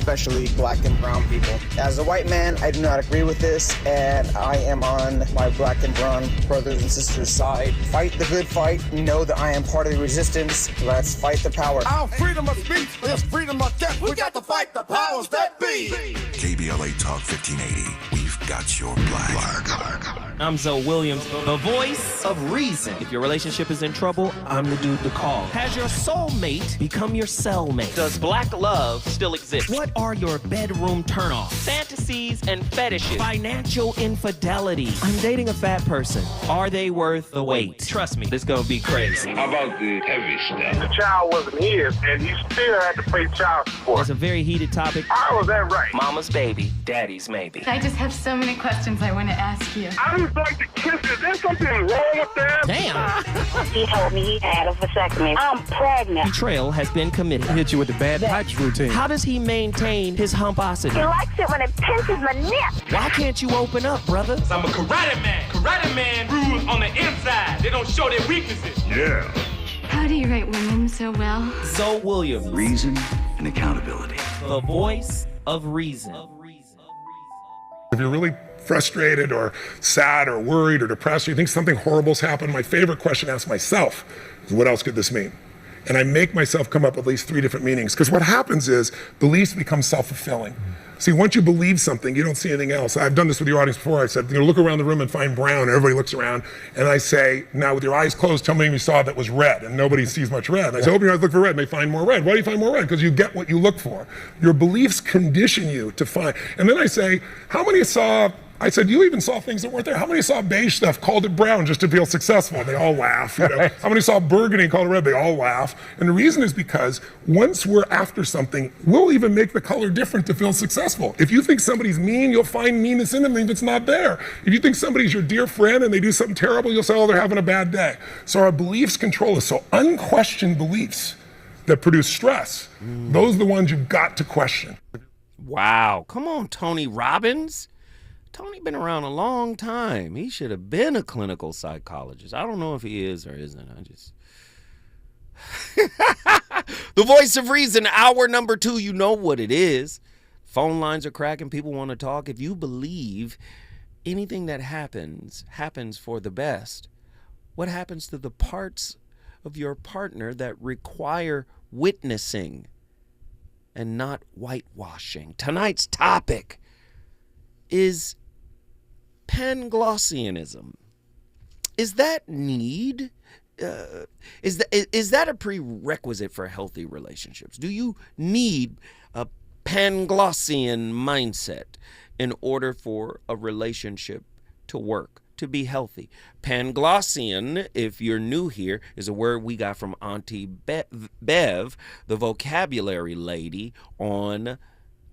especially black and brown people. As a white man, I do not agree with this, and I am on my black and brown brothers and sisters' side. Fight the good fight. Know that I am part of the resistance. Let's fight the power. Our freedom of speech is freedom of death. We got to fight the powers that be. KBLA Talk 1580. We've got your black. I'm Zoe Williams, the voice of reason. If your relationship is in trouble, I'm the dude to call. Has your soulmate become your cellmate? Does black love still exist? What are your bedroom turnoffs? Fantasies and fetishes. Financial infidelity. I'm dating a fat person. Are they worth the wait? Trust me, this gonna be crazy. How about the heavy stuff? The child wasn't his, and he still had to pay child support. It's a very heated topic. How was that right? Mama's baby, daddy's maybe. I just have so many questions I want to ask you. I just like to kiss it. Is there something wrong with that? Damn. He told me he had a vasectomy. I'm pregnant. Betrayal has been committed. Hit you with the bad pipes routine. How does he maintain his humposity? He likes it when it pinches my neck. Why can't you open up, brother? I'm a karate man. Karate man rules on the inside. They don't show their weaknesses. Yeah. How do you write women so well? Zoe Williams, Reason and accountability. the voice of reason. If you're really frustrated or sad or worried or depressed, or you think something horrible's happened, my favorite question to ask myself is, what else could this mean? And I make myself come up with at least 3 different meanings, because what happens is beliefs become self-fulfilling. See, once you believe something, you don't see anything else. I've done this with your audience before. I said, look around the room and find brown. Everybody looks around. And I say, now with your eyes closed, tell me you saw that was red. And nobody sees much red. And I say, open your eyes, look for red. And they find more red. Why do you find more red? Because you get what you look for. Your beliefs condition you to find. And then I say, how many saw, I said, you even saw things that weren't there. How many saw beige stuff, called it brown just to feel successful? And they all laugh. You know? How many saw burgundy and called it red? They all laugh. And the reason is because once we're after something, we'll even make the color different to feel successful. If you think somebody's mean, you'll find meanness in them even if it's not there. If you think somebody's your dear friend and they do something terrible, you'll say, oh, they're having a bad day. So our beliefs control us. So unquestioned beliefs that produce stress, those are the ones you've got to question. Wow. Come on, Tony Robbins. Tony been around a long time. He should have been a clinical psychologist. I don't know if he is or isn't. I just... The voice of reason, hour number 2. You know what it is. Phone lines are cracking. People want to talk. If you believe anything that happens for the best, what happens to the parts of your partner that require witnessing and not whitewashing? Tonight's topic is Panglossianism. Is that need? Is that a prerequisite for healthy relationships? Do you need a Panglossian mindset in order for a relationship to work, to be healthy? Panglossian, if you're new here, is a word we got from Auntie Bev, the vocabulary lady on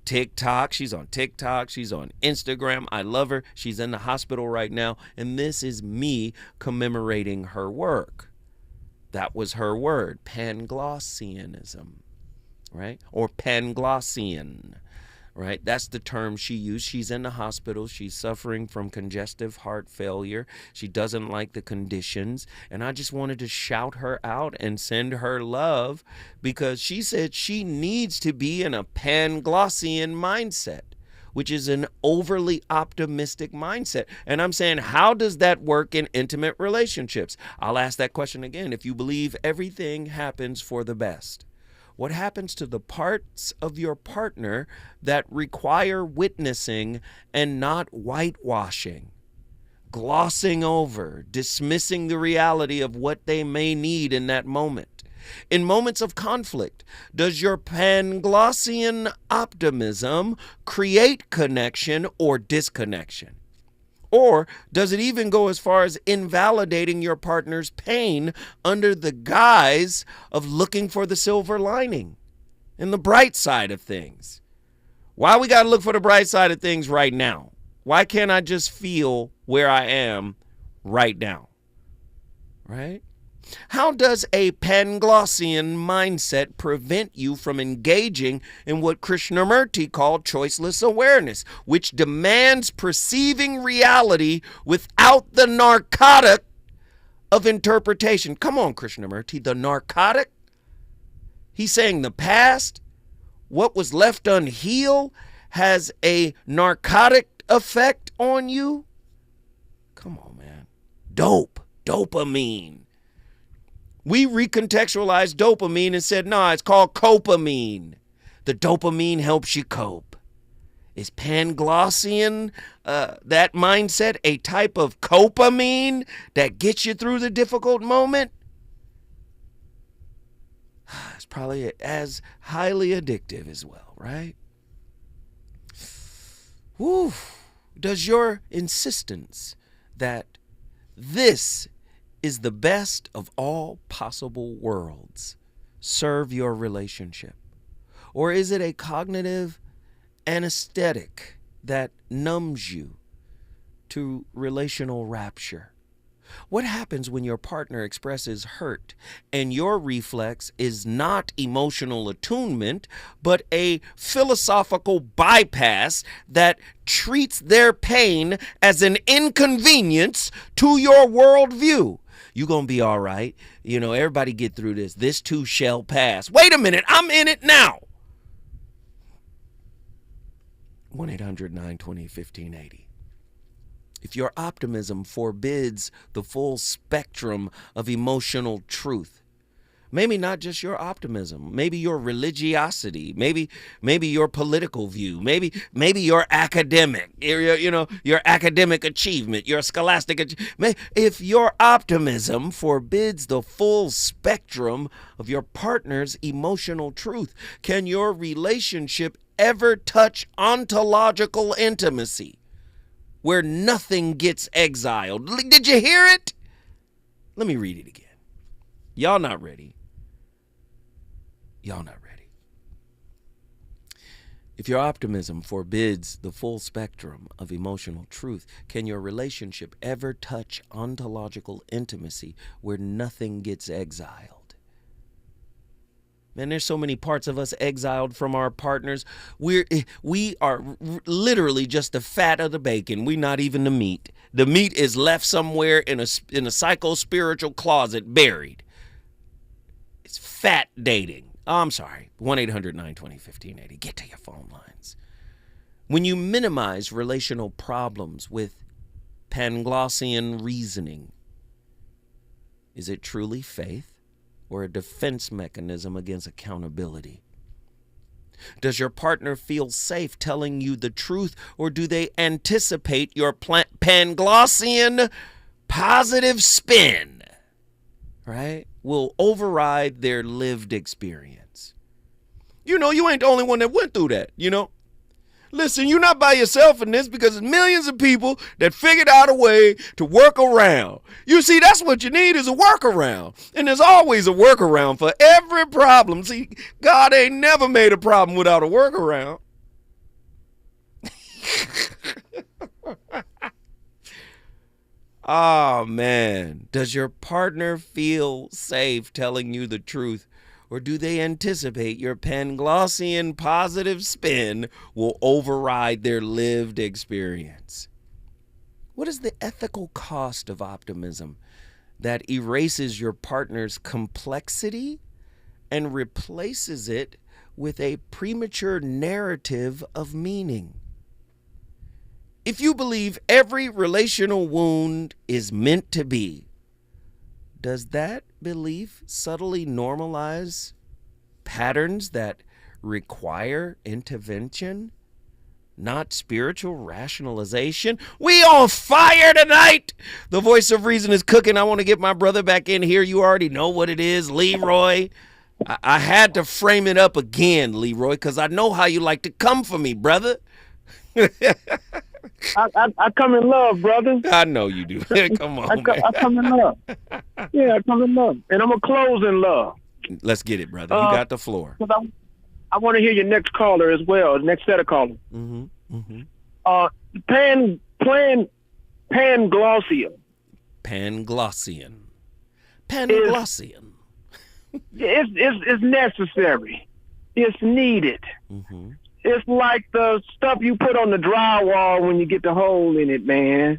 TikTok. She's on TikTok. She's on Instagram. I love her. She's in the hospital right now. And this is me commemorating her work. That was her word, Panglossianism, right? Or Panglossian, right? That's the term she used. She's in the hospital. She's suffering from congestive heart failure. She doesn't like the conditions. And I just wanted to shout her out and send her love, because she said she needs to be in a Panglossian mindset, which is an overly optimistic mindset. And I'm saying, how does that work in intimate relationships? I'll ask that question again. If you believe everything happens for the best, what happens to the parts of your partner that require witnessing and not whitewashing, glossing over, dismissing the reality of what they may need in that moment? In moments of conflict, does your Panglossian optimism create connection or disconnection? Or does it even go as far as invalidating your partner's pain under the guise of looking for the silver lining and the bright side of things? Why we got to look for the bright side of things right now? Why can't I just feel where I am right now? Right? How does a Panglossian mindset prevent you from engaging in what Krishnamurti called choiceless awareness, which demands perceiving reality without the narcotic of interpretation? Come on, Krishnamurti, the narcotic? He's saying the past what was left unhealed has a narcotic effect on you? Come on, man. Dopamine. We recontextualized dopamine and said, nah, it's called copamine. The dopamine helps you cope. Is Panglossian, that mindset, a type of copamine that gets you through the difficult moment? It's probably as highly addictive as well, right? Woo. Does your insistence that this is the best of all possible worlds serve your relationship? Or is it a cognitive anesthetic that numbs you to relational rapture? What happens when your partner expresses hurt and your reflex is not emotional attunement, but a philosophical bypass that treats their pain as an inconvenience to your worldview? You're going to be all right. You know, everybody get through this. This too shall pass. Wait a minute. I'm in it now. 1-800-920-1580. If your optimism forbids the full spectrum of emotional truth, maybe not just your optimism, maybe your religiosity, maybe your political view, maybe your academic, your academic achievement, your scholastic if your optimism forbids the full spectrum of your partner's emotional truth, can your relationship ever touch ontological intimacy, where nothing gets exiled? Did you hear it? Let me read it again. Y'all not ready. If your optimism forbids the full spectrum of emotional truth, can your relationship ever touch ontological intimacy where nothing gets exiled? Man, there's so many parts of us exiled from our partners. We are literally just the fat of the bacon. We're not even the meat. The meat is left somewhere in a psycho-spiritual closet, buried. It's fat dating. Oh, I'm sorry. 1-800-920-1580. Get to your phone lines. When you minimize relational problems with Panglossian reasoning, is it truly faith or a defense mechanism against accountability? Does your partner feel safe telling you the truth, or do they anticipate your Panglossian positive spin, right? Will override their lived experience? You know, you ain't the only one that went through that, you know? Listen, you're not by yourself in this, because there's millions of people that figured out a way to work around. You see, that's what you need, is a workaround. And there's always a workaround for every problem. See, God ain't never made a problem without a workaround. Oh, man. Does your partner feel safe telling you the truth, or do they anticipate your Panglossian positive spin will override their lived experience? What is the ethical cost of optimism that erases your partner's complexity and replaces it with a premature narrative of meaning? If you believe every relational wound is meant to be, does that belief subtly normalize patterns that require intervention, not spiritual rationalization? We on fire tonight. The voice of reason is cooking. I want to get my brother back in here. You already know what it is, Leroy. I had to frame it up again, Leroy, because I know how you like to come for me, brother. I come in love, brother. I know you do. Come on, I come in love. Yeah, I come in love. And I'm going to close in love. Let's get it, brother. You got the floor. I want to hear your next caller as well, next set of callers. Panglossian. Panglossian. It's necessary. It's needed. It's like the stuff you put on the drywall when you get the hole in it, man.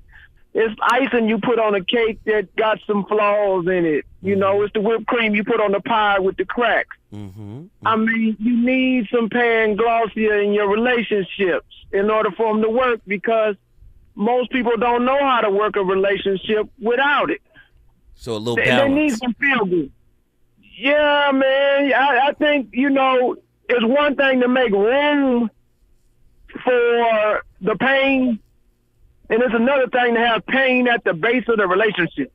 It's icing you put on a cake that got some flaws in it. You know, it's the whipped cream you put on the pie with the cracks. I mean, you need some panglossia in your relationships in order for them to work, because most people don't know how to work a relationship without it. So a little They balance. need some feel good. Yeah, man. I think, it's one thing to make room for the pain, and it's another thing to have pain at the base of the relationship.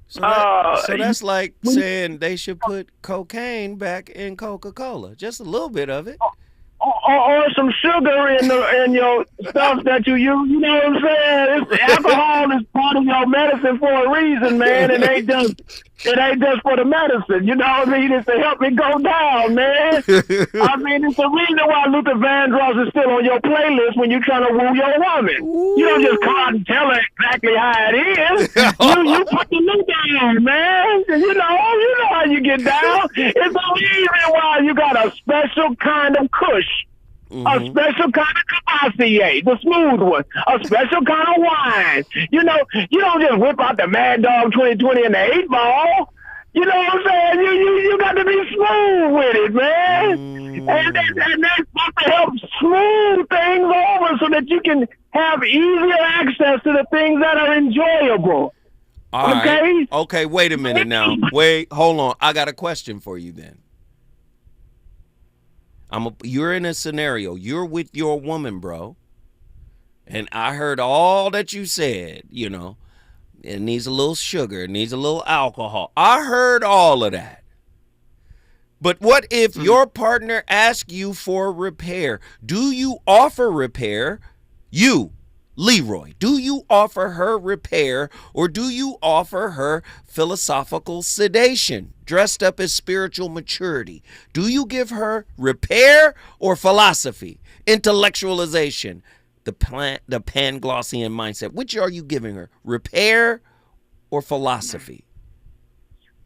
So that's like saying they should put cocaine back in Coca-Cola. Just a little bit of it. Or some sugar in your stuff that you use. You know what I'm saying? Alcohol is part of your medicine for a reason, man. It ain't just for the medicine. You know what I mean? It's to help me go down, man. I mean, it's the reason why Luther Vandross is still on your playlist when you're trying to woo your woman. Ooh. You don't just come out and tell her exactly how it is. you put the loop down, man. You know how you get down. It's the reason why you got a special kind of kush. A special kind of Cavassier, the smooth one. A special kind of wine. You don't just whip out the Mad Dog 2020 and the 8-Ball. You know what I'm saying? You got to be smooth with it, man. And that's supposed to help smooth things over so that you can have easier access to the things that are enjoyable. All right. Okay, wait a minute now. Hold on. I got a question for you then. You're in a scenario. You're with your woman, bro. And I heard all that you said, It needs a little sugar. It needs a little alcohol. I heard all of that. But what if your partner asks you for repair? Do you offer repair? You, Leroy, do you offer her repair, or do you offer her philosophical sedation dressed up as spiritual maturity? Do you give her repair or philosophy, intellectualization, the Panglossian mindset? Which are you giving her, repair or philosophy?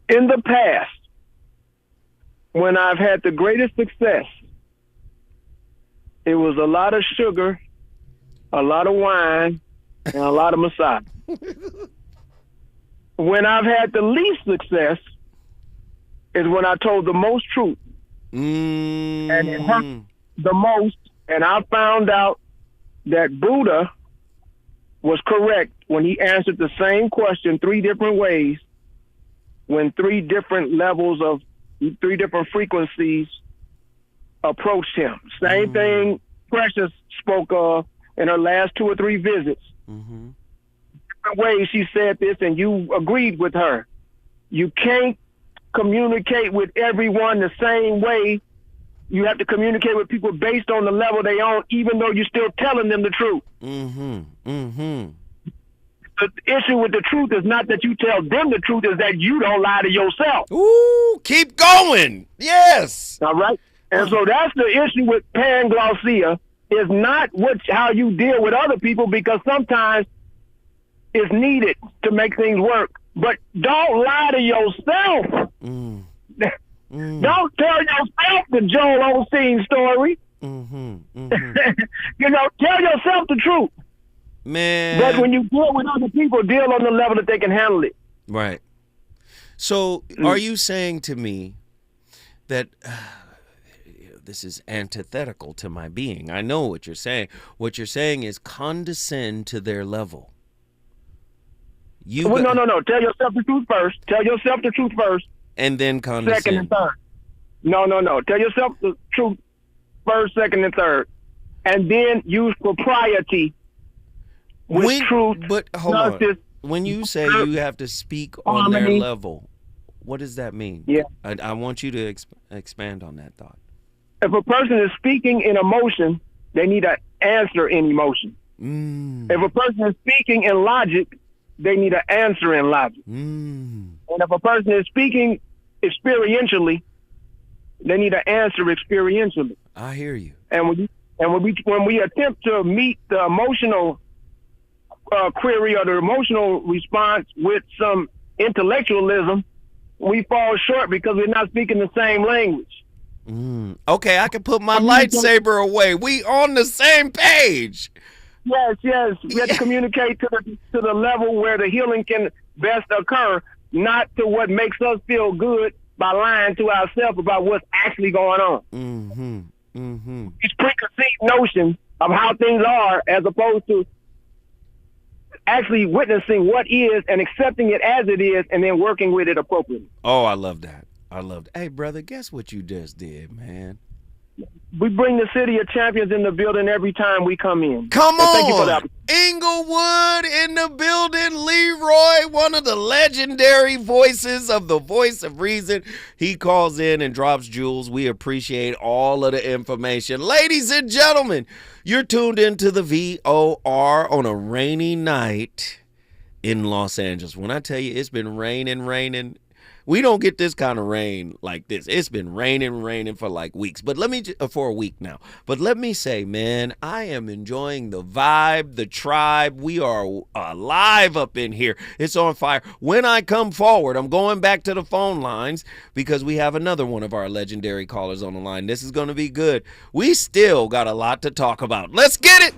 In the past, when I've had the greatest success, it was a lot of sugar, a lot of wine, and a lot of massage. When I've had the least success is when I told the most truth. And it hurt the most. And I found out that Buddha was correct when he answered the same question 3 different ways, when 3 different levels of 3 different frequencies approached him. Same thing Precious spoke of in her last 2 or 3 visits. Different ways she said this, and you agreed with her. You can't communicate with everyone the same way. You have to communicate with people based on the level they on, even though you're still telling them the truth. The issue with the truth is not that you tell them the truth, is that you don't lie to yourself. Ooh, keep going. Yes. All right. And so that's the issue with panglossia, is not how you deal with other people, because sometimes it's needed to make things work. But don't lie to yourself. Don't tell yourself the Joel Osteen story. Tell yourself the truth. Man. But when you deal with other people, deal on the level that they can handle it. Right. So are you saying to me that this is antithetical to my being? I know what you're saying. What you're saying is condescend to their level. No. Tell yourself the truth first. Tell yourself the truth first. And then condescend. Second and third. No. Tell yourself the truth first, second, and third. And then use propriety with truth. But hold on. When you say you have to speak on their level, what does that mean? Yeah. I want you to expand on that thought. If a person is speaking in emotion, they need an answer in emotion. If a person is speaking in logic, they need an answer in logic. And if a person is speaking experientially, they need an answer experientially. I hear you. And when we attempt to meet the emotional query or the emotional response with some intellectualism, we fall short because we're not speaking the same language. Okay, I can put my lightsaber away. We on the same page. Yes. We have to communicate to the level where the healing can best occur, not to what makes us feel good, by lying to ourselves about what's actually going on. These preconceived notions of how things are, as opposed to actually witnessing what is and accepting it as it is, and then working with it appropriately. Oh, I love that. Hey, brother, guess what you just did, man? We bring the city of champions in the building every time we come in. Come on. Thank you for that. Inglewood in the building. Leroy, one of the legendary voices of the Voice of Reason. He calls in and drops jewels. We appreciate all of the information. Ladies and gentlemen, you're tuned into the VOR on a rainy night in Los Angeles. When I tell you it's been raining, we don't get this kind of rain like this. It's been raining for like weeks, but for a week now. But let me say, man, I am enjoying the vibe, the tribe. We are alive up in here. It's on fire. When I come forward, I'm going back to the phone lines because we have another one of our legendary callers on the line. This is going to be good. We still got a lot to talk about. Let's get it.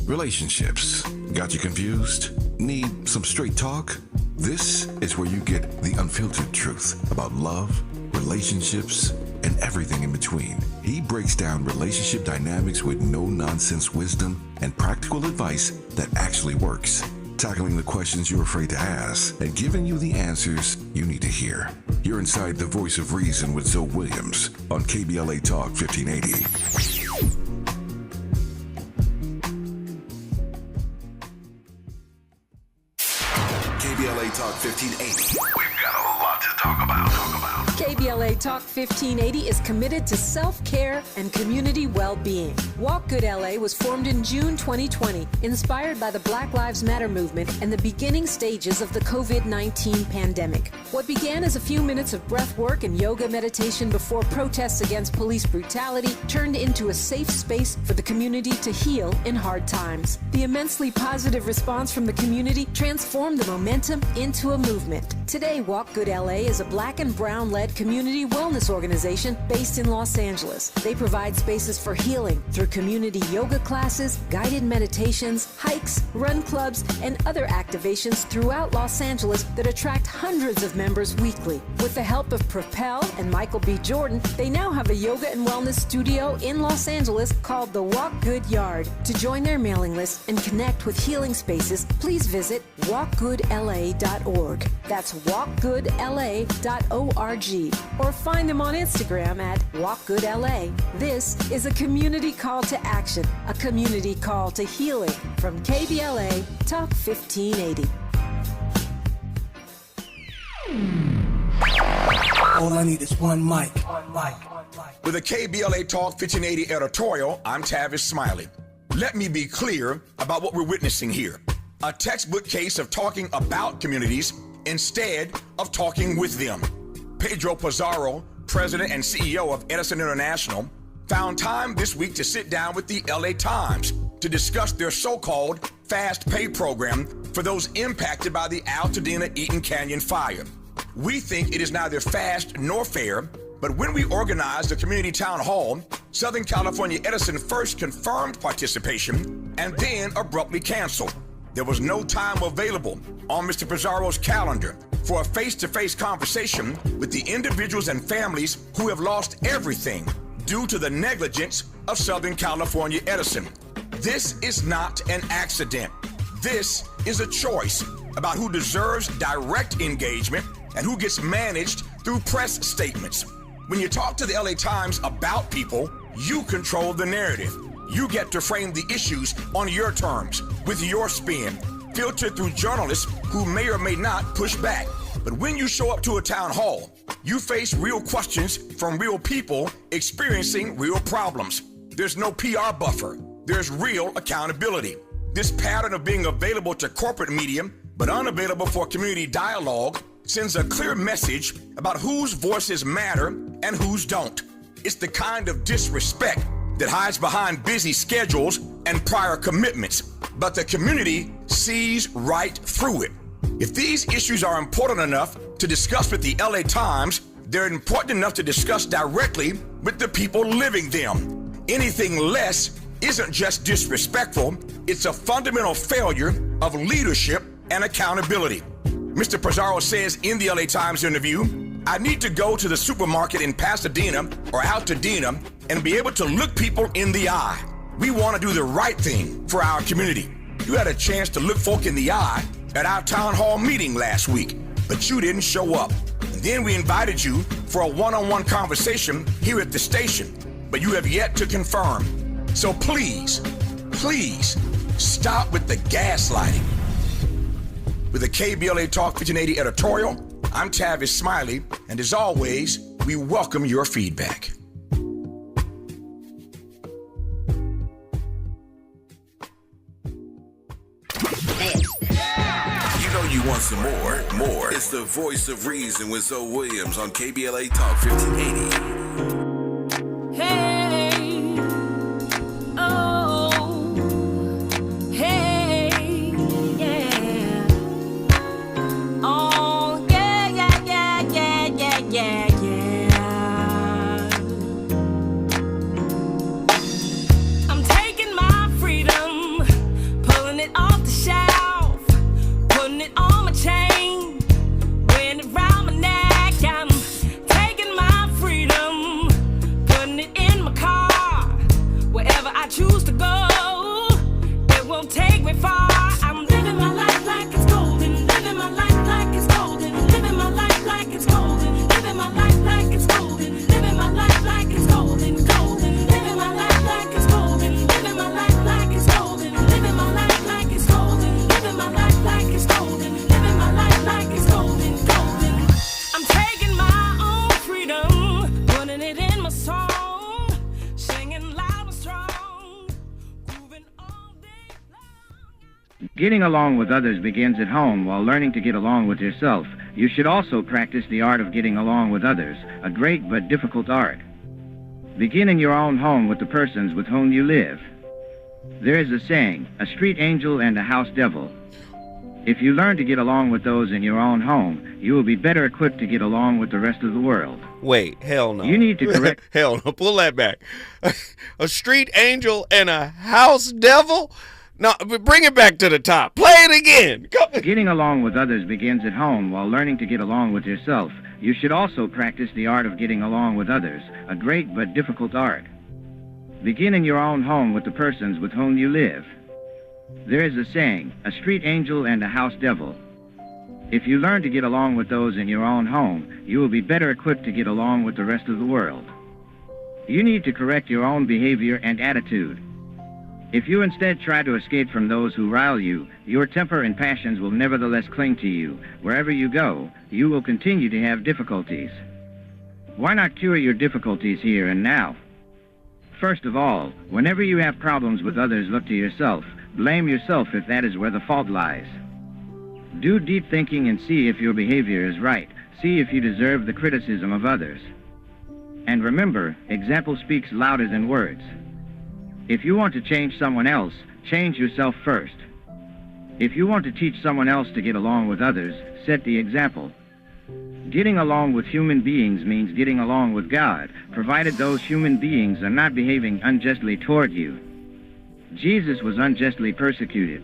Relationships. Got you confused? Need some straight talk? This is where you get the unfiltered truth about love, relationships, and everything in between. He breaks down relationship dynamics with no-nonsense wisdom and practical advice that actually works. Tackling the questions you're afraid to ask and giving you the answers you need to hear. You're inside the Voice of Reason with Zoe Williams on KBLA Talk 1580. KBLA Talk 1580. We've got a lot to talk about. KBLA Talk 1580 is committed to self-care and community well-being. Walk Good LA was formed in June 2020, inspired by the Black Lives Matter movement and the beginning stages of the COVID-19 pandemic. What began as a few minutes of breath work and yoga meditation before protests against police brutality turned into a safe space for the community to heal in hard times. The immensely positive response from the community transformed the momentum into a movement. Today, Walk Good LA is a Black and Brown-led community wellness organization based in Los Angeles. They provide spaces for healing through community yoga classes, guided meditations, hikes, run clubs, and other activations throughout Los Angeles that attract hundreds of members weekly. With the help of Propel and Michael B. Jordan, they now have a yoga and wellness studio in Los Angeles called the Walk Good Yard. To join their mailing list and connect with healing spaces, please visit walkgoodla.org. That's walkgoodla.org. Or find them on Instagram at walkgoodla. This is a community call to action, a community call to healing from KBLA Talk 1580. All I need is one mic. With a KBLA Talk 1580 editorial, I'm Tavis Smiley. Let me be clear about what we're witnessing here. A textbook case of talking about communities instead of talking with them. Pedro Pizarro, president and CEO of Edison International, found time this week to sit down with the LA Times to discuss their so-called fast pay program for those impacted by the Altadena Eaton Canyon fire. We think it is neither fast nor fair, but when we organized the community town hall, Southern California Edison first confirmed participation and then abruptly canceled. There was no time available on Mr. Pizarro's calendar for a face-to-face conversation with the individuals and families who have lost everything due to the negligence of Southern California Edison. This is not an accident. This is a choice about who deserves direct engagement and who gets managed through press statements. When you talk to the LA Times about people, you control the narrative. You get to frame the issues on your terms, with your spin, filtered through journalists who may or may not push back. But when you show up to a town hall, you face real questions from real people experiencing real problems. There's no PR buffer. There's real accountability. This pattern of being available to corporate media, but unavailable for community dialogue, sends a clear message about whose voices matter and whose don't. It's the kind of disrespect that hides behind busy schedules and prior commitments, but the community sees right through it. If these issues are important enough to discuss with the LA Times, they're important enough to discuss directly with the people living them. Anything less isn't just disrespectful, it's a fundamental failure of leadership and accountability. Mr. Pizarro says in the LA Times interview, I need to go to the supermarket in Pasadena or Altadena and be able to look people in the eye. We want to do the right thing for our community. You had a chance to look folk in the eye at our town hall meeting last week, but you didn't show up. And then we invited you for a one-on-one conversation here at the station, but you have yet to confirm. So please, please stop with the gaslighting. With the KBLA Talk 1580 editorial, I'm Tavis Smiley, and as always, we welcome your feedback. You know you want some more. It's the voice of reason with Zoe Williams on KBLA Talk 1580. Hey, oh, hey, yeah. Oh, yeah, yeah, yeah, yeah, yeah, yeah, yeah. I'm taking my freedom, pulling it off the shelf, putting it on my chain, wearing it round my neck. I'm taking my freedom, putting it in my car, wherever I choose to go, it won't take me far. I'm living my life like it's golden, living my life like it's golden, living my life like it's golden, living my life like it's golden, living my life like it's golden, golden, living my life like it's golden, living my life like it's golden, living my life like it's golden, living my life like it's golden, living my life like it's golden, golden. I'm taking my own freedom, putting it in my song, singing loud and strong, grooving all day long. Getting along with others begins at home while learning to get along with yourself. You should also practice the art of getting along with others, a great but difficult art. Begin in your own home with the persons with whom you live. There is a saying, a street angel and a house devil. If you learn to get along with those in your own home, you will be better equipped to get along with the rest of the world. Wait, hell no. You need to correct... Hell no, pull that back. A street angel and a house devil? No, bring it back to the top. Play it again. Come. Getting along with others begins at home while learning to get along with yourself. You should also practice the art of getting along with others, a great but difficult art. Begin in your own home with the persons with whom you live. There is a saying, a street angel and a house devil. If you learn to get along with those in your own home, you will be better equipped to get along with the rest of the world. You need to correct your own behavior and attitude. If you instead try to escape from those who rile you, your temper and passions will nevertheless cling to you. Wherever you go, you will continue to have difficulties. Why not cure your difficulties here and now? First of all, whenever you have problems with others, look to yourself. Blame yourself if that is where the fault lies. Do deep thinking and see if your behavior is right. See if you deserve the criticism of others. And remember, example speaks louder than words. If you want to change someone else, change yourself first. If you want to teach someone else to get along with others, set the example. Getting along with human beings means getting along with God, provided those human beings are not behaving unjustly toward you. Jesus was unjustly persecuted.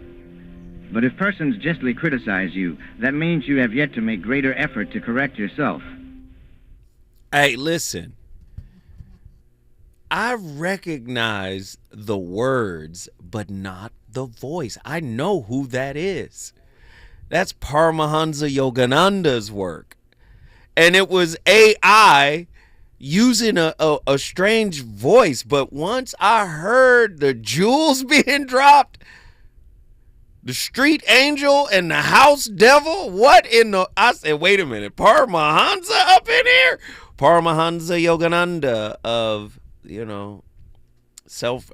But if persons justly criticize you, that means you have yet to make greater effort to correct yourself. Hey, listen. I recognize the words, but not the voice. I know who that is. That's Paramahansa Yogananda's work. And it was AI using a strange voice. But once I heard the jewels being dropped, the street angel and the house devil, what in the... I said, wait a minute, Paramahansa up in here? Paramahansa Yogananda of... self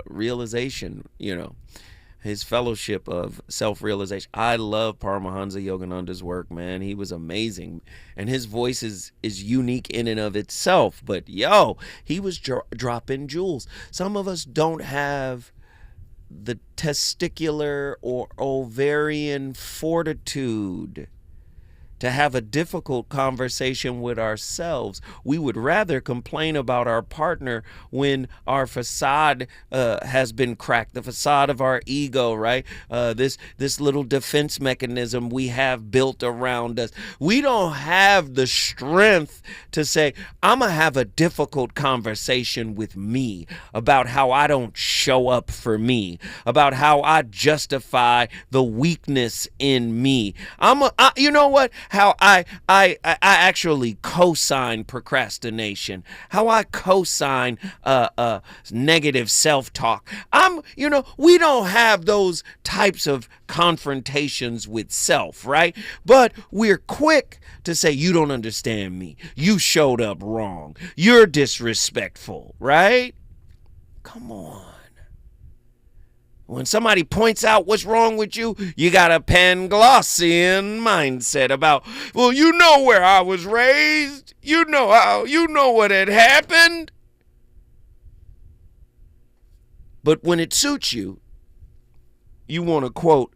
realization, his fellowship of self-realization. I love Paramahansa Yogananda's work, man. He was amazing. And his voice is unique in and of itself. But, he was dropping jewels. Some of us don't have the testicular or ovarian fortitude to have a difficult conversation with ourselves. We would rather complain about our partner when our facade has been cracked, the facade of our ego, right? This little defense mechanism we have built around us. We don't have the strength to say, I'm going to have a difficult conversation with me about how I don't show up for me, about how I justify the weakness in me. You know what? How I actually co-sign procrastination, how I co-sign negative self-talk. We don't have those types of confrontations with self, right? But we're quick to say, you don't understand me. You showed up wrong. You're disrespectful, right? Come on. When somebody points out what's wrong with you, you got a Panglossian mindset about, well, you know where I was raised. You know what had happened. But when it suits you, you want to quote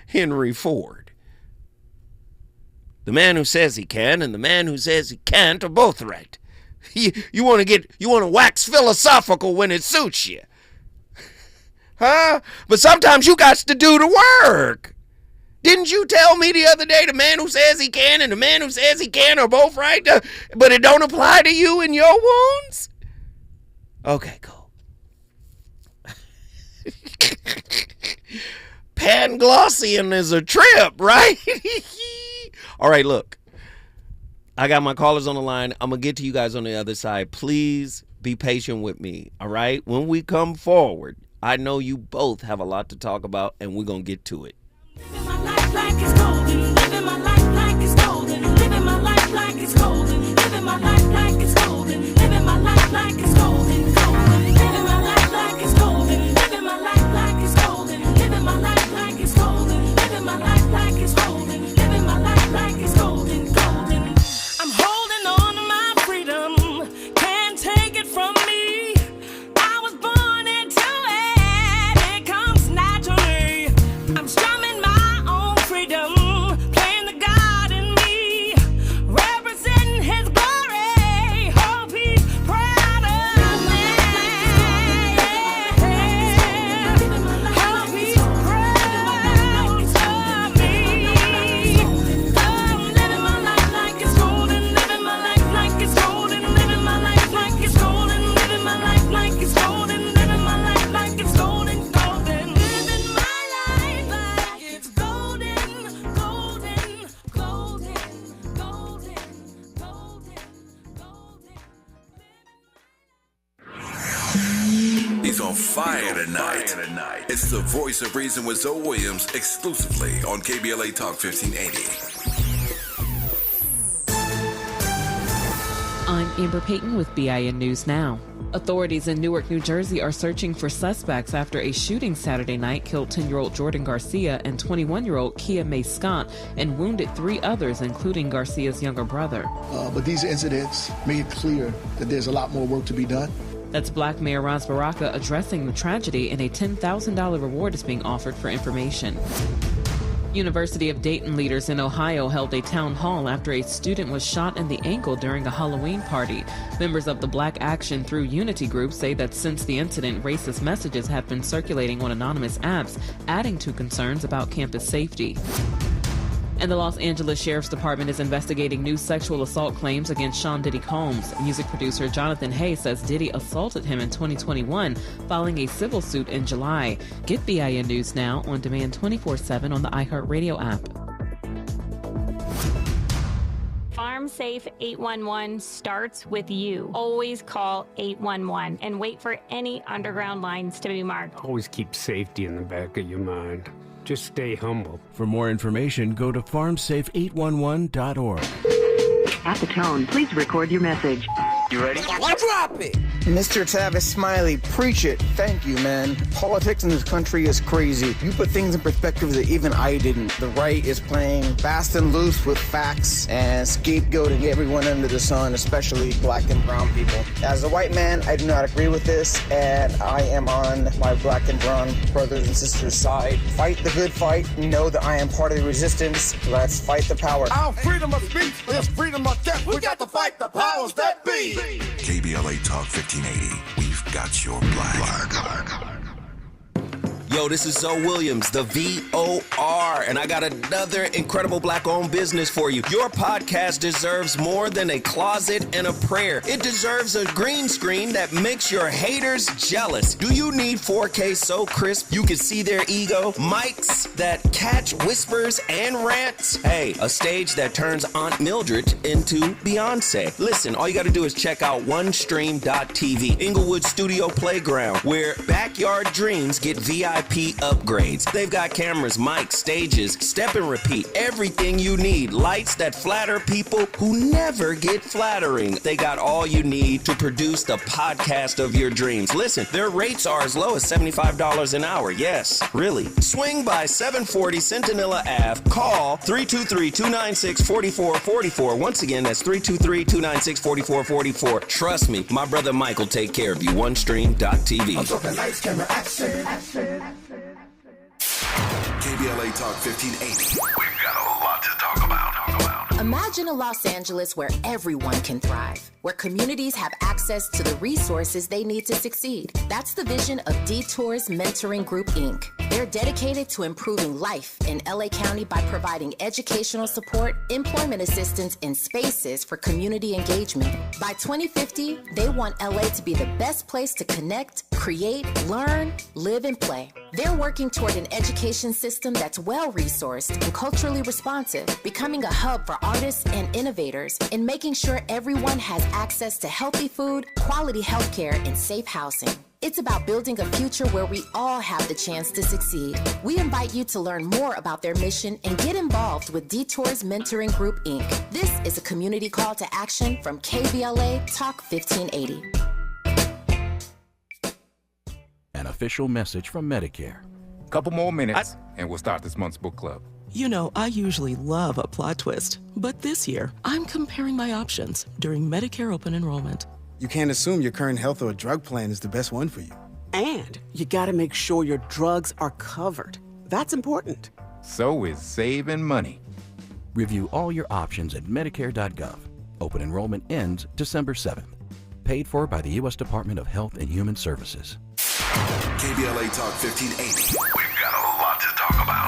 Henry Ford. The man who says he can and the man who says he can't are both right. You want to wax philosophical when it suits you. Huh? But sometimes you got to do the work. Didn't you tell me the other day the man who says he can and the man who says he can are both right, but it don't apply to you and your wounds? Okay, cool. Panglossian is a trip, right? All right, look. I got my callers on the line. I'm going to get to you guys on the other side. Please be patient with me, all right? When we come forward, I know you both have a lot to talk about, and we're going to get to it. Living my life like it's golden. Living my life like it's golden. Living my life like it's golden. Living my life like it's golden. Living my life like it's golden. Living my life like it's golden. Living my life like it's golden. Living my life like it's golden. Living my life like it's golden. Living my life like it's golden. I'm holding on to my freedom. Can't take it from me. I was born into it. It comes naturally. I'm strumming my own freedom, playing the God in me, representing His glory. Hope He's proud of me. Hope He's proud of me. I'm living my life like it's golden, living my life like it's golden, living my life like it's golden, living my life like it's golden, living my life like it's golden, golden, living my life like it's golden, golden, golden, golden, golden, golden. He's on fire tonight. It's the voice of reason with Zoe Williams exclusively on KBLA Talk 1580. I'm Amber Payton with BIN News Now. Authorities in Newark, New Jersey are searching for suspects after a shooting Saturday night killed 10-year-old Jordan Garcia and 21-year-old Kia Mae Scott and wounded 3 others, including Garcia's younger brother. But these incidents make it clear that there's a lot more work to be done. That's Black Mayor Ras Baraka addressing the tragedy, and a $10,000 reward is being offered for information. University of Dayton leaders in Ohio held a town hall after a student was shot in the ankle during a Halloween party. Members of the Black Action Through Unity group say that since the incident, racist messages have been circulating on anonymous apps, adding to concerns about campus safety. And the Los Angeles Sheriff's Department is investigating new sexual assault claims against Sean Diddy Combs. Music producer Jonathan Hay says Diddy assaulted him in 2021, filing a civil suit in July. Get BIN News Now on demand 24/7 on the iHeartRadio app. FarmSafe 811 starts with you. Always call 811 and wait for any underground lines to be marked. Always keep safety in the back of your mind. Just stay humble. For more information, go to farmsafe811.org. At the tone, please record your message. You ready? Drop it! Mr. Tavis Smiley, preach it. Thank you, man. Politics in this country is crazy. You put things in perspective that even I didn't. The right is playing fast and loose with facts and scapegoating everyone under the sun, especially black and brown people. As a white man, I do not agree with this, and I am on my black and brown brothers and sisters' side. Fight the good fight. Know that I am part of the resistance. Let's fight the power. Our freedom of speech is freedom of death. We got to fight the powers that be. KBLA Talk 1580. We've got your black. Yo, this is Zoe Williams, the VOR, and I got another incredible black-owned business for you. Your podcast deserves more than a closet and a prayer. It deserves a green screen that makes your haters jealous. Do you need 4K so crisp you can see their ego? Mics that catch whispers and rants? Hey, a stage that turns Aunt Mildred into Beyonce. Listen, all you gotta do is check out OneStream.tv, Inglewood Studio Playground, where backyard dreams get VIP upgrades. They've got cameras, mics, stages, step and repeat, everything you need. Lights that flatter people who never get flattering. They got all you need to produce the podcast of your dreams. Listen, their rates are as low as $75 an hour. Yes, really. Swing by 740 Centinela Ave. Call 323-296-4444. Once again, that's 323-296-4444. Trust me, my brother Mike will take care of you. OneStream.tv. I'm talking lights, camera, action. KBLA Talk 1580. We've got a lot to talk about. Imagine a Los Angeles where everyone can thrive, where communities have access to the resources they need to succeed. That's the vision of Detours Mentoring Group, Inc. They're dedicated to improving life in LA County by providing educational support, employment assistance, and spaces for community engagement. By 2050, they want LA to be the best place to connect, create, learn, live, and play. They're working toward an education system that's well-resourced and culturally responsive, becoming a hub for artists and innovators, and making sure everyone has access to healthy food, quality healthcare, and safe housing. It's about building a future where we all have the chance to succeed. We invite you to learn more about their mission and get involved with Detours Mentoring Group, Inc. This is a community call to action from KBLA Talk 1580. An official message from Medicare. Couple more minutes, and we'll start this month's book club. You know, I usually love a plot twist, but this year, I'm comparing my options during Medicare open enrollment. You can't assume your current health or drug plan is the best one for you. And you gotta make sure your drugs are covered. That's important. So is saving money. Review all your options at Medicare.gov. Open enrollment ends December 7th. Paid for by the U.S. Department of Health and Human Services. KBLA Talk 1580. We've got a lot to talk about.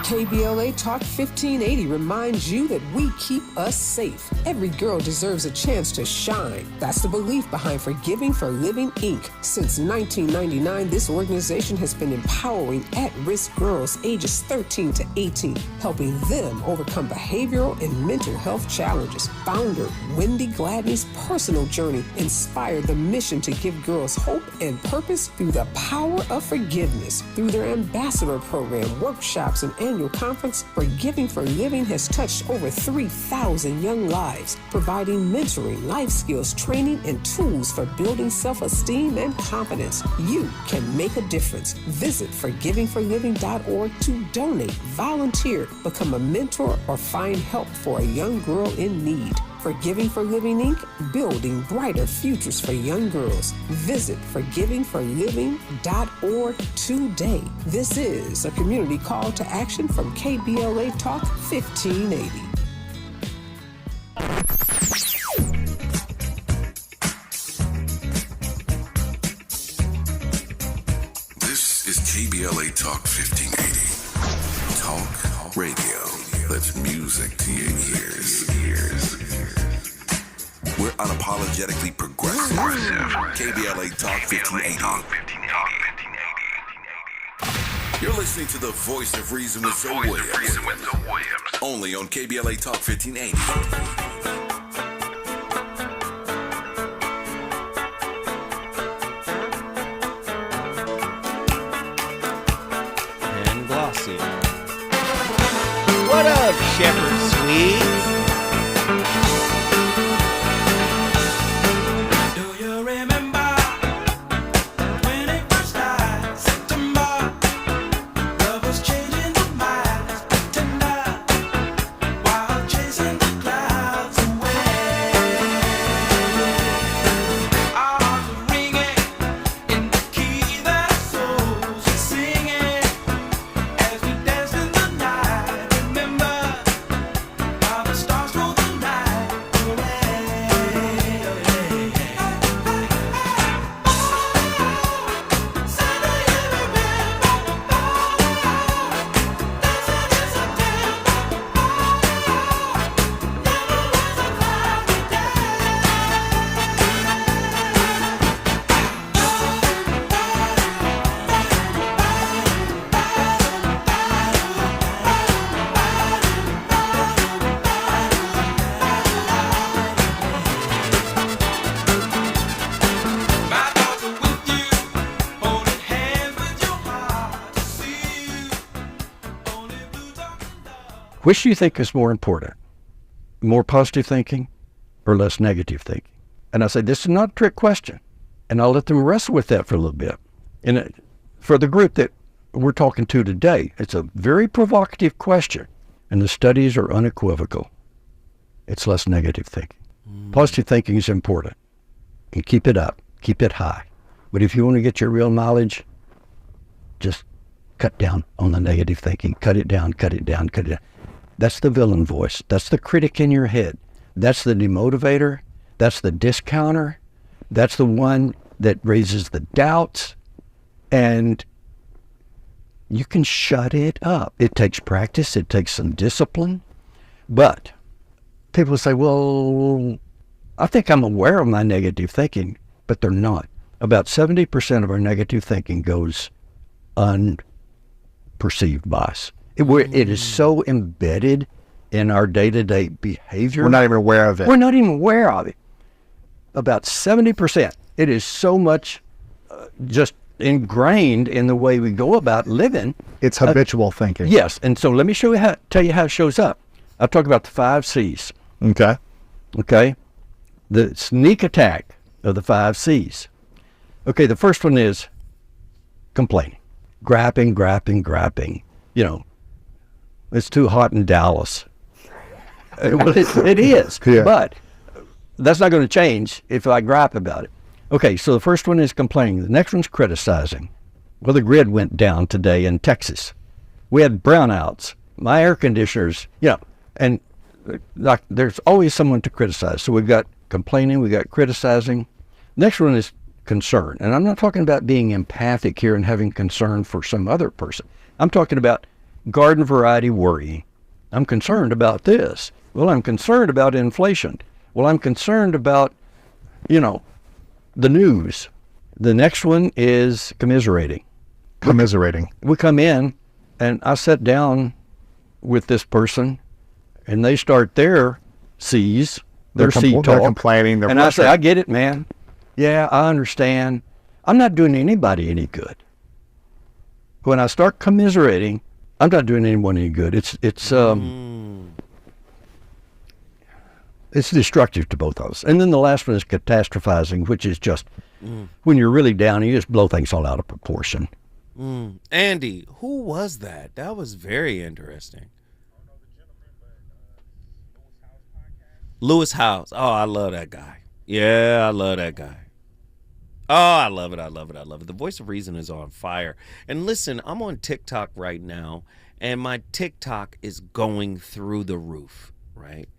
KBLA Talk 1580 reminds you that we keep us safe. Every girl deserves a chance to shine. That's the belief behind Forgiving for Living, Inc. Since 1999, this organization has been empowering at-risk girls ages 13 to 18, helping them overcome behavioral and mental health challenges. Founder Wendy Gladney's personal journey inspired the mission to give girls hope and purpose through the power of forgiveness. Through their ambassador program, workshops, and annual conference, Forgiving for Living has touched over 3,000 young lives, providing mentoring, life skills, training, and tools for building self-esteem and confidence. You can make a difference. Visit forgivingforliving.org to donate, volunteer, become a mentor, or find help for a young girl in need. Forgiving for Living, Inc., building brighter futures for young girls. Visit forgivingforliving.org today. This is a community call to action from KBLA Talk 1580. This is KBLA Talk 1580. Talk radio. That's music to your ears. We're unapologetically progressive. KBLA Talk 1580. You're listening to the voice of reason with Zoe Williams. Only on KBLA Talk 1580. And glossy. What up, Shepherd Sweet? Which do you think is more important? More positive thinking or less negative thinking? And I say, this is not a trick question. And I'll let them wrestle with that for a little bit. And for the group that we're talking to today, it's a very provocative question. And the studies are unequivocal. It's less negative thinking. Positive thinking is important. And keep it up. Keep it high. But if you want to get your real knowledge, just cut down on the negative thinking. Cut it down, cut it down, cut it down. That's the villain voice. That's the critic in your head. That's the demotivator. That's the discounter. That's the one that raises the doubts. And you can shut it up. It takes practice. It takes some discipline. But people say, well, I think I'm aware of my negative thinking, but they're not. About 70% of our negative thinking goes unperceived by us. It is so embedded in our day-to-day behavior. We're not even aware of it. We're not even aware of it. About 70%. It is so much just ingrained in the way we go about living. It's habitual thinking. Yes, and so let me tell you how it shows up. I'll talk about the 5 C's. Okay. Okay? The sneak attack of the 5 C's. Okay, the first one is complaining. Grapping. You know, it's too hot in Dallas. Well, it is. Yeah. But that's not going to change if I gripe about it. Okay, so the first one is complaining. The next one's criticizing. Well, the grid went down today in Texas. We had brownouts. My air conditioners, and like there's always someone to criticize. So we've got complaining, we've got criticizing. Next one is concern. And I'm not talking about being empathic here and having concern for some other person. I'm talking about garden variety worrying. I'm concerned about this. Well, I'm concerned about inflation. Well, I'm concerned about, the news. The next one is commiserating. We come in and I sit down with this person and they start their C's, their C talk. They're complaining. And I say, I get it, man. Yeah, I understand. I'm not doing anybody any good. When I start commiserating, I'm not doing anyone any good. It's destructive to both of us. And then the last one is catastrophizing, which is just when you're really down, you just blow things all out of proportion. Andy, who was that? That was very interesting. Lewis House. Oh, I love that guy. Yeah, I love that guy. Oh, I love it. The voice of reason is on fire. And listen, I'm on TikTok right now, and my TikTok is going through the roof, right?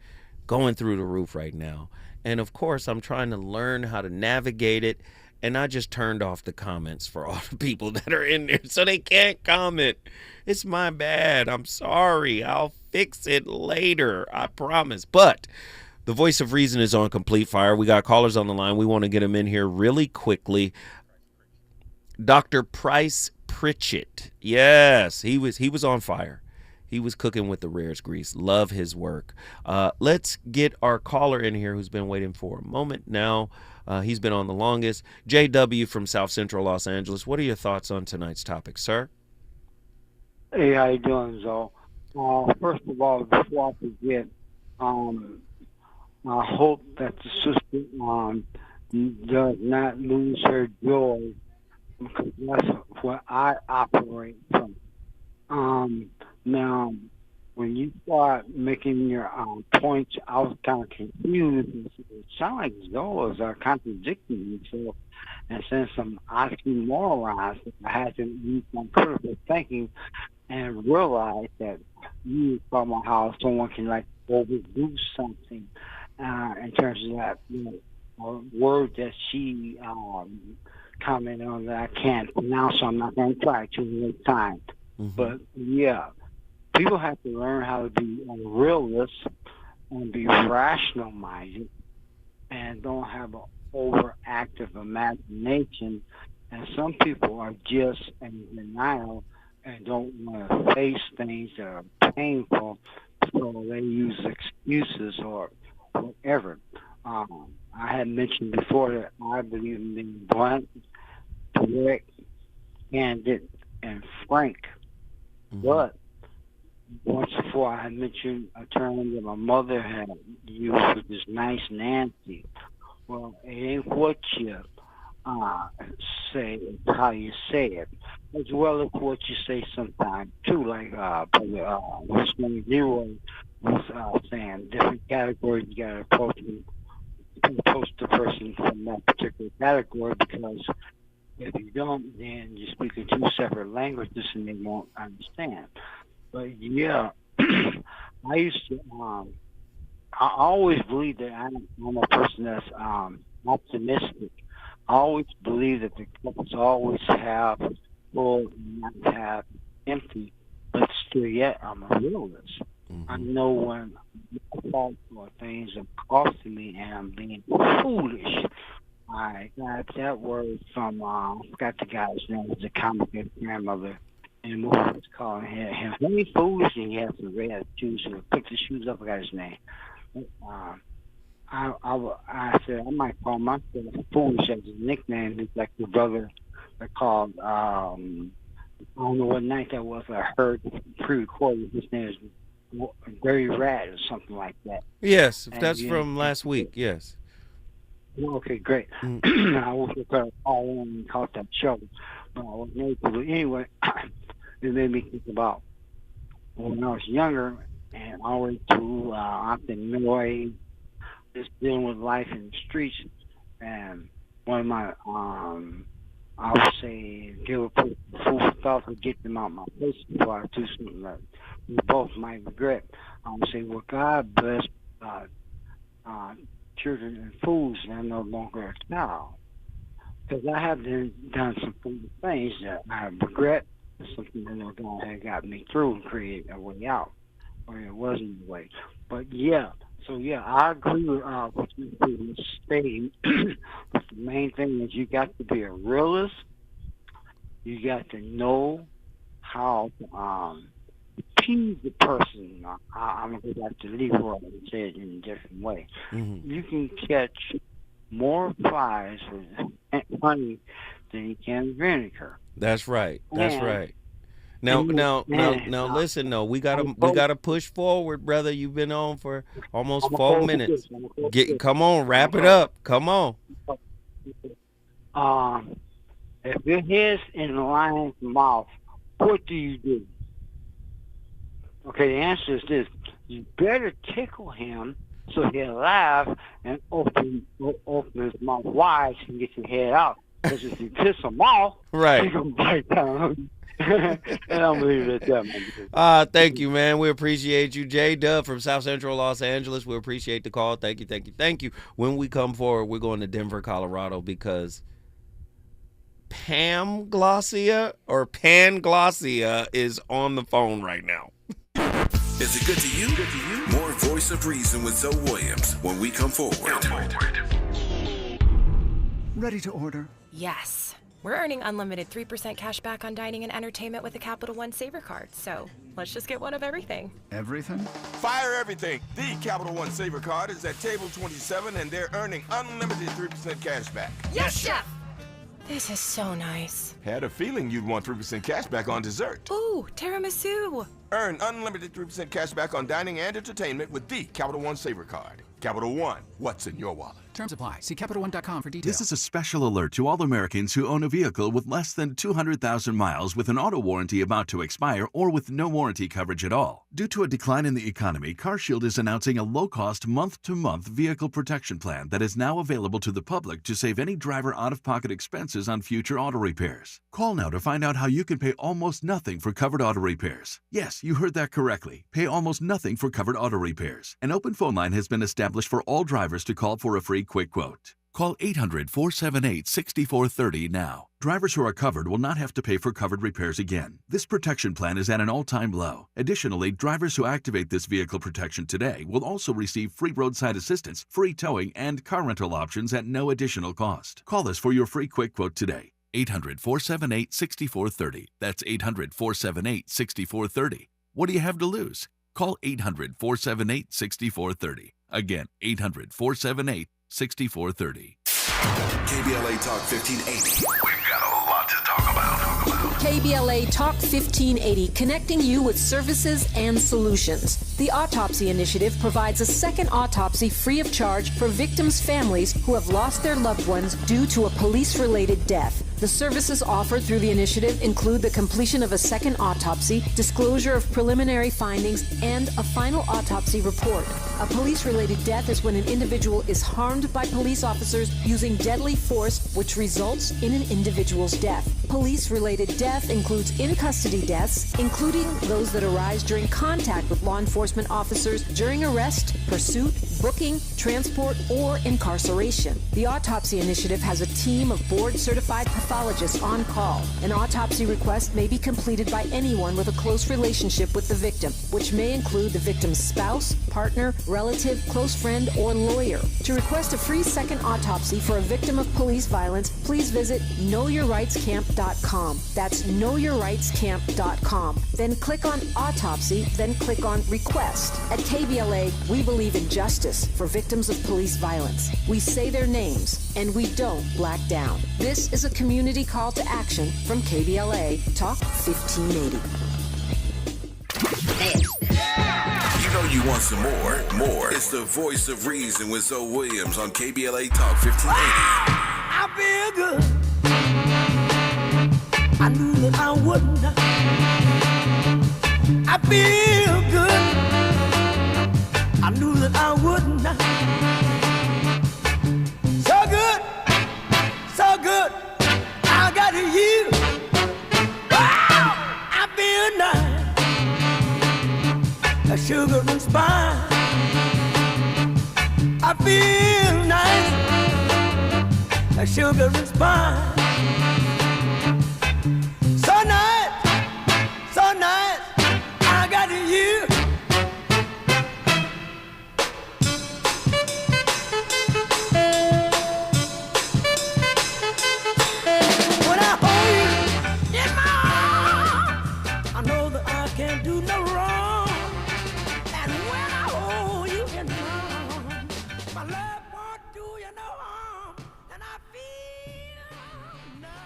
Going through the roof right now. And of course, I'm trying to learn how to navigate it. And I just turned off the comments for all the people that are in there so they can't comment. It's my bad. I'm sorry. I'll fix it later. I promise. But the voice of reason is on complete fire. We got callers on the line. We want to get them in here really quickly. Dr. Price Pritchett. Yes, he was on fire. He was cooking with the rarest grease. Love his work. Let's get our caller in here who's been waiting for a moment now. He's been on the longest. JW from South Central Los Angeles. What are your thoughts on tonight's topic, sir? Hey, how you doing, Zoe? First of all, before I forget, I hope that the sister does not lose her joy, because that's what I operate from. Now, when you start making your points, I was kind of confused. It sounds like Zoe is contradicting himself and saying some oxymorons. I had to use some critical thinking and realize that you were talking about how someone can overdo something in terms of that word that she commented on that I can't pronounce, so I'm not going to try to next time. But yeah, people have to learn how to be realists and be rational minded and don't have an overactive imagination. And some people are just in denial and don't want to face things that are painful, so they use excuses or whatever. I had mentioned before that I believe in being blunt, direct, candid, and frank. But once before I had mentioned a term that my mother had used, which is nice Nancy. Well, it ain't what you say, it's how you say it, as well as what you say sometimes too. Like what's name Leroy was saying, different categories you gotta approach the person from that particular category, because if you don't, then you're speaking two separate languages and they won't understand. But yeah, I used to. I always believe that I'm a person that's optimistic. I always believe that the cups always have full and not have empty, but still yet I'm a realist. I know when faults or things are costing me and I'm being foolish. I got that word from I forgot the guy's name. It was a comic book grandmother, and the movie was calling him very foolish, and he had some red shoes. So I picked the shoes up. I got his name. I said I might call myself foolish as a nickname. It's like the brother that called. I don't know what night that was. I heard pre-recorded. His name is Dirty Rat or something like that. Yes, that's from last week. Yes. Okay, great. I wish I could all in and caught that show, but I wasn't able to. But anyway, it made me think about when I was younger and always to I've been annoyed, just dealing with life in the streets. And one of my, I would say, give a food for thought to get them out of my face before I do something that we both might regret. I would say, well, God bless children and fools, and I'm no longer a child. Because I have done some foolish things that I regret, something that God had got me through and created a way out, or it wasn't the way. But yeah, so yeah, I agree with what you stating. But the main thing is you got to be a realist. You got to know how to appease the person. I'm going to go back to Leroy and say it in a different way. Mm-hmm. You can catch more flies with honey than you can vinegar. That's right. That's right. Now, listen. No, we gotta push forward, brother. You've been on for almost 4 minutes. Come on, wrap it up. Come on. If your head's in the lion's mouth, what do you do? Okay, the answer is this: you better tickle him so he'll laugh and open his mouth wide so you can get your head out. Because if you piss him off, right, he's gonna bite down. And I'm leaving it at that. Thank you, man. We appreciate you, J-Dub from South Central Los Angeles. We appreciate the call. Thank you. When we come forward, we're going to Denver, Colorado, because Panglosia is on the phone right now. Is it good to you? More Voice of Reason with Zoe Williams when we come forward. Ready to order? Yes. We're earning unlimited 3% cash back on dining and entertainment with the Capital One Saver card, so let's just get one of everything. Everything? Fire everything. The Capital One Saver card is at table 27, and they're earning unlimited 3% cash back. Yes, Chef! This is so nice. Had a feeling you'd want 3% cash back on dessert. Ooh, tiramisu. Earn unlimited 3% cash back on dining and entertainment with the Capital One Saver card. Capital One, what's in your wallet? Terms apply. See CapitalOne.com for details. This is a special alert to all Americans who own a vehicle with less than 200,000 miles with an auto warranty about to expire or with no warranty coverage at all. Due to a decline in the economy, CarShield is announcing a low-cost month-to-month vehicle protection plan that is now available to the public to save any driver out-of-pocket expenses on future auto repairs. Call now to find out how you can pay almost nothing for covered auto repairs. Yes, you heard that correctly. Pay almost nothing for covered auto repairs. An open phone line has been established for all drivers to call for a free quick quote. Call 800-478-6430 now. Drivers who are covered will not have to pay for covered repairs again. This protection plan is at an all-time low. Additionally, drivers who activate this vehicle protection today will also receive free roadside assistance, free towing, and car rental options at no additional cost. Call us for your free quick quote today. 800-478-6430. That's 800-478-6430. What do you have to lose? Call 800-478-6430. Again, 800-478-6430. KBLA Talk 1580. We've got a lot to talk about. KBLA Talk 1580, connecting you with services and solutions. The Autopsy Initiative provides a second autopsy free of charge for victims' families who have lost their loved ones due to a police-related death. The services offered through the initiative include the completion of a second autopsy, disclosure of preliminary findings, and a final autopsy report. A police-related death is when an individual is harmed by police officers using deadly force, which results in an individual's death. Police-related death includes in-custody deaths, including those that arise during contact with law enforcement officers during arrest, pursuit, booking, transport, or incarceration. The Autopsy Initiative has a team of board-certified pathologists on call. An autopsy request may be completed by anyone with a close relationship with the victim, which may include the victim's spouse, partner, relative, close friend, or lawyer. To request a free second autopsy for a victim of police violence, please visit knowyourrightscamp.com. That's knowyourrightscamp.com. Then click on Autopsy, then click on Request. At KBLA, we believe in justice for victims of police violence. We say their names, and we don't black down. This is a community call to action from KBLA Talk 1580. You know you want some more. It's the voice of reason with Zoe Williams on KBLA Talk 1580. I feel good. I knew that I wouldn't. I feel good. I knew that I wouldn't. So good, so good. I got you. Wow, I feel nice. A sugar and spice. I feel nice. A sugar and spice. So nice, so nice. I got you. When I hold you in my arms, I know that I can't do no wrong. And when I hold you in my arms, my love won't do you no harm. And I feel nice.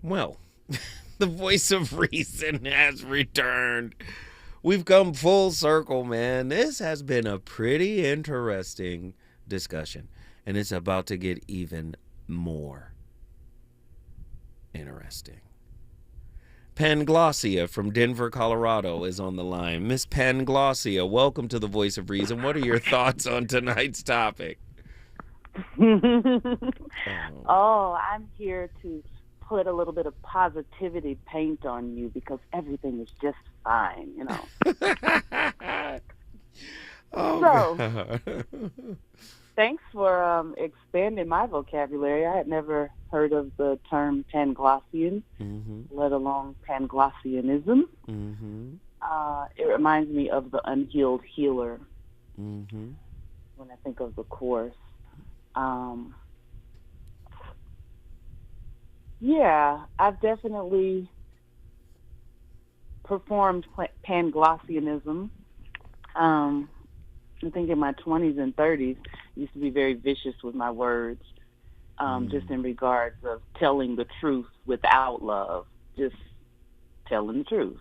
Well, the voice of reason has returned. We've come full circle, man. This has been a pretty interesting discussion, and it's about to get even more interesting. Panglossia from Denver, Colorado is on the line. Miss Panglossia, welcome to the Voice of Reason. What are your thoughts on tonight's topic? Oh, I'm here to put a little bit of positivity paint on you because everything is just fine, you know. So, thanks for expanding my vocabulary. I had never heard of the term Panglossian, let alone Panglossianism. It reminds me of the unhealed healer when I think of the course. Yeah, I've definitely performed Panglossianism. I think in my 20s and 30s, I used to be very vicious with my words, just in regards of telling the truth without love, just telling the truth.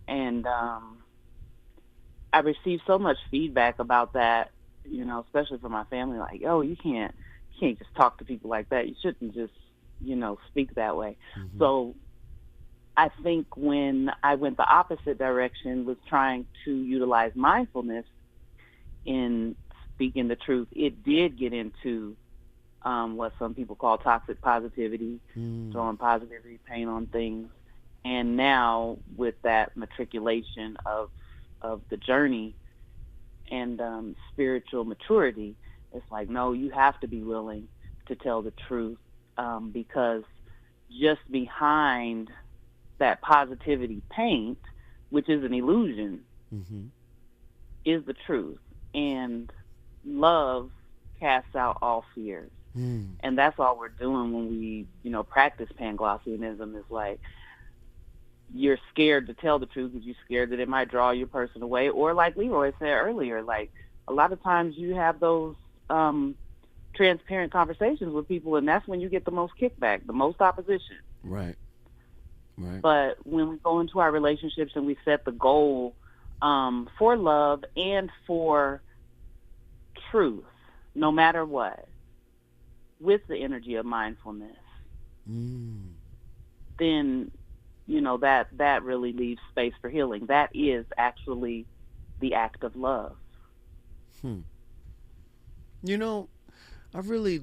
And I received so much feedback about that, you know, especially from my family, like, oh, you can't just talk to people like that. You shouldn't just, you know, speak that way. So I think when I went the opposite direction, was trying to utilize mindfulness in speaking the truth, it did get into what some people call toxic positivity, throwing positivity paint on things. And now with that matriculation of the journey and spiritual maturity, it's like, no, you have to be willing to tell the truth, because just behind that positivity paint, which is an illusion, is the truth. And love casts out all fears. And that's all we're doing when we, you know, practice Panglossianism, is like, you're scared to tell the truth because you're scared that it might draw your person away. Or like Leroy said earlier, like a lot of times you have those transparent conversations with people, and that's when you get the most kickback, the most opposition. Right. But when we go into our relationships and we set the goal for love and for truth, no matter what, with the energy of mindfulness, then, you know, that really leaves space for healing. That is actually the act of love. You know, I really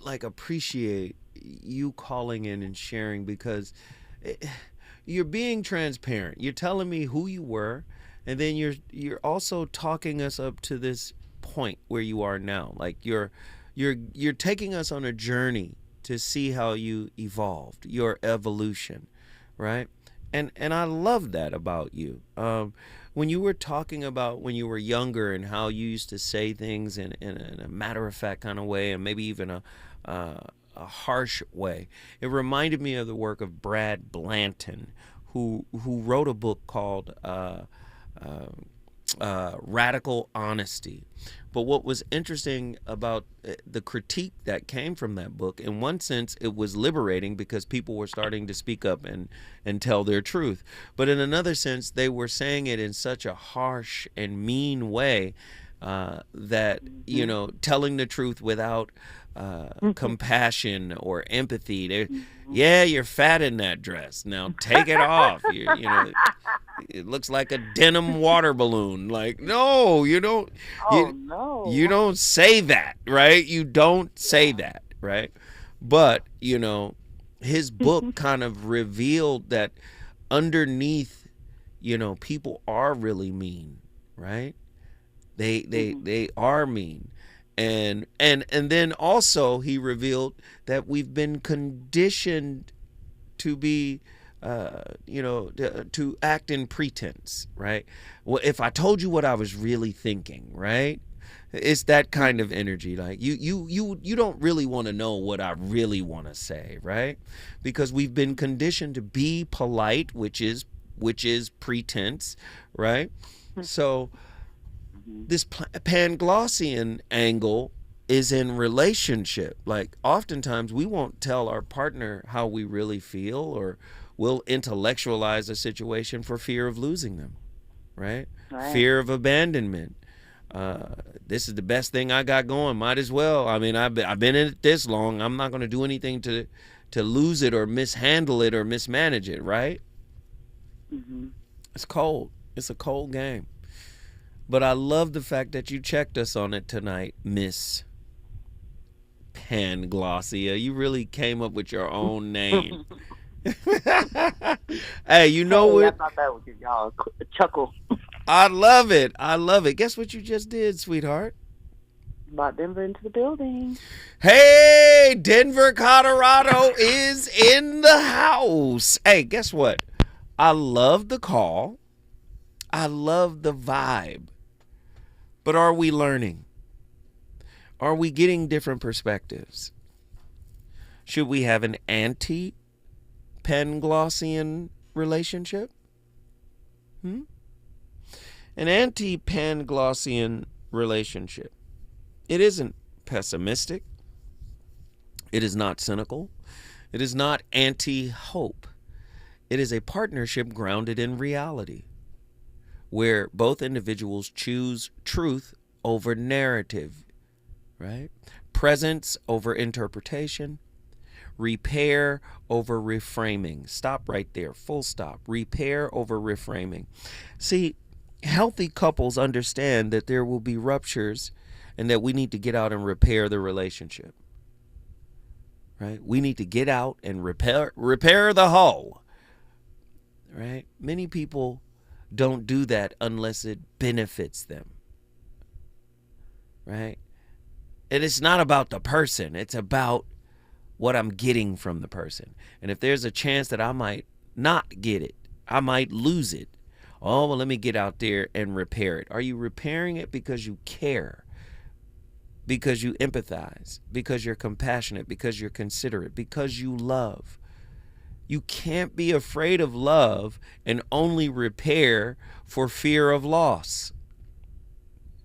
appreciate you calling in and sharing, because you're being transparent. You're telling me who you were, and then you're also talking us up to this point where you are now. Like you're taking us on a journey to see how you evolved, your evolution, right? And I love that about you. When you were talking about when you were younger and how you used to say things in a matter-of-fact kind of way, and maybe even a harsh way, it reminded me of the work of Brad Blanton, who wrote a book called Radical Honesty. But what was interesting about the critique that came from that book, in one sense, it was liberating because people were starting to speak up and tell their truth. But in another sense, they were saying it in such a harsh and mean way that, you know, telling the truth without compassion or empathy. Yeah, you're fat in that dress. Now take it off. You know, it looks like a denim water balloon. Like, no, you don't. You don't say that, right? You don't say that, right? But, you know, his book kind of revealed that underneath, you know, people are really mean, right? They are mean. And then also he revealed that we've been conditioned to be, to act in pretense, right? Well, if I told you what I was really thinking, right? It's that kind of energy. Like you don't really want to know what I really want to say, right? Because we've been conditioned to be polite, which is pretense, right? So this Panglossian angle is in relationship. Like oftentimes we won't tell our partner how we really feel, or we'll intellectualize a situation for fear of losing them, right? Fear of abandonment. This is the best thing I got going. Might as well. I mean, I've been in it this long. I'm not going to do anything to lose it or mishandle it or mismanage it, right? It's cold. It's a cold game. But I love the fact that you checked us on it tonight, Miss Panglossia. You really came up with your own name. Hey, you know what? I thought that would give y'all a chuckle. I love it. I love it. Guess what you just did, sweetheart? Brought Denver into the building. Hey, Denver, Colorado is in the house. Hey, guess what? I love the call. I love the vibe. But are we learning? Are we getting different perspectives? Should we have an anti-Panglossian relationship? An anti-Panglossian relationship. It isn't pessimistic. It is not cynical. It is not anti-hope. It is a partnership grounded in reality, where both individuals choose truth over narrative, right? Presence over interpretation, repair over reframing. Stop right there, full stop. Repair over reframing. See, healthy couples understand that there will be ruptures and that we need to get out and repair the relationship, right? We need to get out and repair the hull, right? Many people don't do that unless it benefits them, right? And it's not about the person. It's about what I'm getting from the person. And if there's a chance that I might not get it, I might lose it, oh, well, let me get out there and repair it. Are you repairing it because you care? Because you empathize? Because you're compassionate? Because you're considerate? Because you love? You can't be afraid of love and only repair for fear of loss.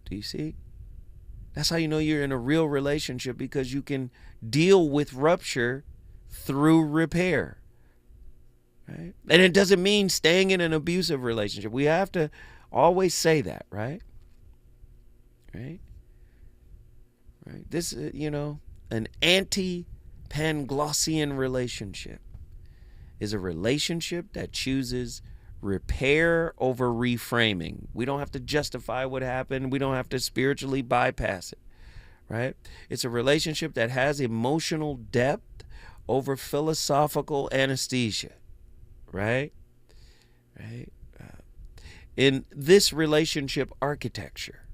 Do you see? That's how you know you're in a real relationship, because you can deal with rupture through repair. Right? And it doesn't mean staying in an abusive relationship. We have to always say that, right? Right? Right? This, an anti-Panglossian relationship is a relationship that chooses repair over reframing. We don't have to justify what happened. We don't have to spiritually bypass it, right? It's a relationship that has emotional depth over philosophical anesthesia, right? Right? In this relationship architecture,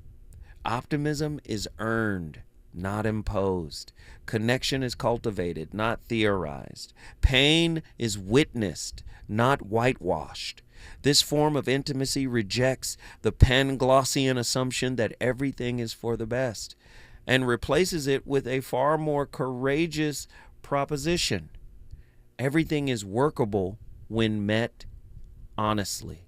optimism is earned, not imposed. Connection is cultivated, not theorized. Pain is witnessed, not whitewashed. This form of intimacy rejects the Panglossian assumption that everything is for the best and replaces it with a far more courageous proposition. Everything is workable when met honestly.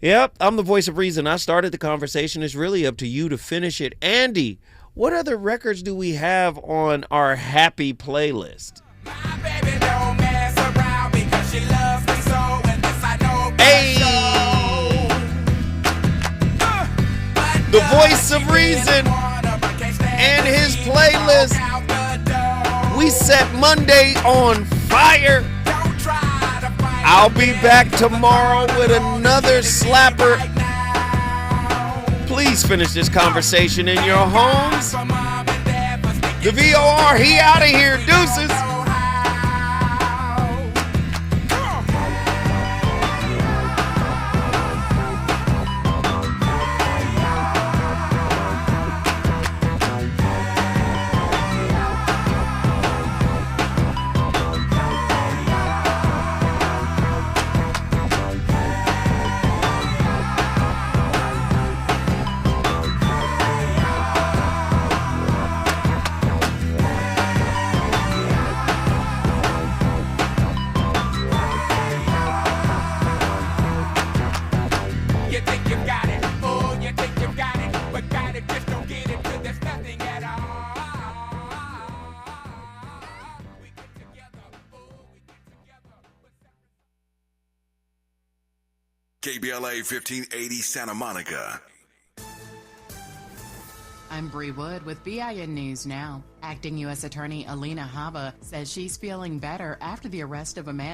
Yep, I'm the voice of reason. I started the conversation. It's really up to you to finish it. Andy, what other records do we have on our happy playlist? The voice of reason and his playlist. We set Monday on fire. I'll be back tomorrow with another slapper. Please finish this conversation in your homes. The VOR, he out of here. Deuces. KBLA 1580 Santa Monica. I'm Bree Wood with BIN News Now. Acting U.S. Attorney Alina Haba says she's feeling better after the arrest of a man